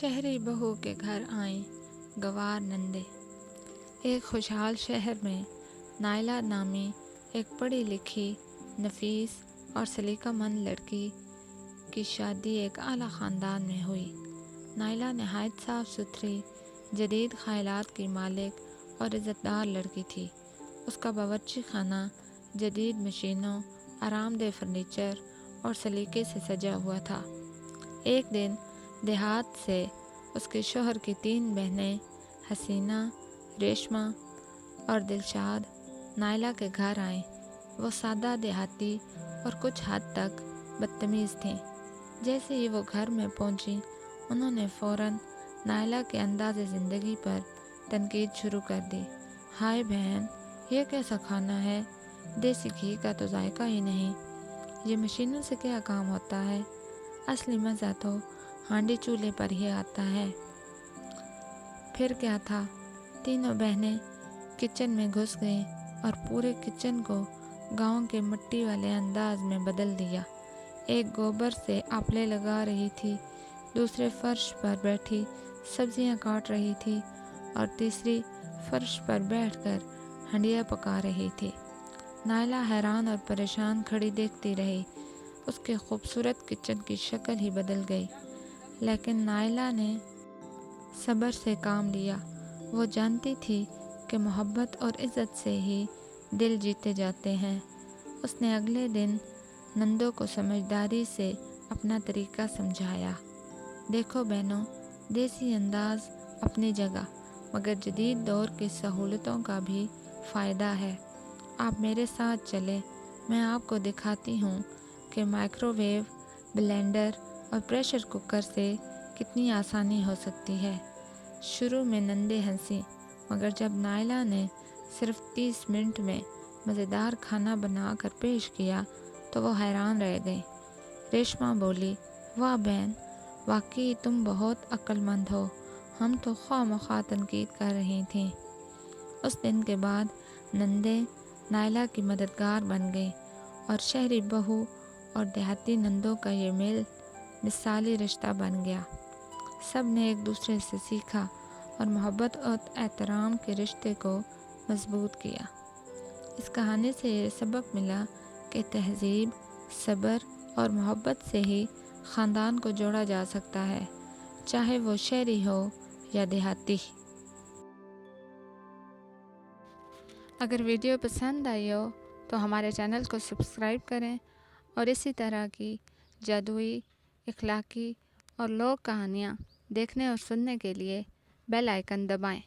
شہری بہو کے گھر آئیں گوار نندے۔ ایک خوشحال شہر میں نائلہ نامی ایک پڑھی لکھی، نفیس اور سلیقہ مند لڑکی کی شادی ایک اعلیٰ خاندان میں ہوئی۔ نائلہ نہایت صاف ستھری، جدید خیالات کی مالک اور عزت دار لڑکی تھی۔ اس کا باورچی خانہ جدید مشینوں، آرام دہ فرنیچر اور سلیقے سے سجا ہوا تھا۔ ایک دن دیہات سے اس کے شوہر کی 3 بہنیں حسینہ، ریشمہ اور دلشاد نائلہ کے گھر آئیں۔ وہ سادہ، دیہاتی اور کچھ حد تک بدتمیز تھیں۔ جیسے ہی وہ گھر میں پہنچیں، انہوں نے فوراً نائلہ کے انداز زندگی پر تنقید شروع کر دی۔ ہائے بہن، یہ کیسا کھانا ہے؟ دیسی گھی کا تو ذائقہ ہی نہیں۔ یہ مشینوں سے کیا کام ہوتا ہے؟ اصلی مزہ تو ہانڈی چولہے پر ہی آتا ہے۔ پھر کیا تھا، تینوں بہنیں کچن میں گھس گئیں اور پورے کچن کو گاؤں کے مٹی والے انداز میں بدل دیا۔ ایک گوبر سے آپلے لگا رہی تھی، دوسرے فرش پر بیٹھی سبزیاں کاٹ رہی تھی اور تیسری فرش پر بیٹھ کر ہنڈیا پکا رہی تھی۔ نائلہ حیران اور پریشان کھڑی دیکھتی رہی۔ اس کے خوبصورت کچن کی شکل ہی بدل گئی، لیکن نائلہ نے صبر سے کام لیا۔ وہ جانتی تھی کہ محبت اور عزت سے ہی دل جیتے جاتے ہیں۔ اس نے اگلے دن نندوں کو سمجھداری سے اپنا طریقہ سمجھایا۔ دیکھو بہنوں، دیسی انداز اپنی جگہ، مگر جدید دور کی سہولتوں کا بھی فائدہ ہے۔ آپ میرے ساتھ چلیں، میں آپ کو دکھاتی ہوں کہ مائکرو ویو، بلینڈر اور پریشر کوکر سے کتنی آسانی ہو سکتی ہے۔ شروع میں نندیں ہنسیں، مگر جب نائلہ نے صرف 30 منٹ میں مزیدار کھانا بنا کر پیش کیا تو وہ حیران رہ گئیں۔ ریشمہ بولی، واہ بہن، واقعی تم بہت عقل مند ہو، ہم تو خواہ مخواہ تنقید کر رہی تھیں۔ اس دن کے بعد نندیں نائلہ کی مددگار بن گئیں اور شہری بہو اور دیہاتی نندوں کا یہ میل مثالی رشتہ بن گیا۔ سب نے ایک دوسرے سے سیکھا اور محبت اور احترام کے رشتے کو مضبوط کیا۔ اس کہانی سے یہ سبق ملا کہ تہذیب، صبر اور محبت سے ہی خاندان کو جوڑا جا سکتا ہے، چاہے وہ شہری ہو یا دیہاتی۔ اگر ویڈیو پسند آئی ہو تو ہمارے چینل کو سبسکرائب کریں اور اسی طرح کی جادوئی، اخلاقی اور لوک کہانیاں دیکھنے اور سننے کے لیے بیل آئیکن دبائیں۔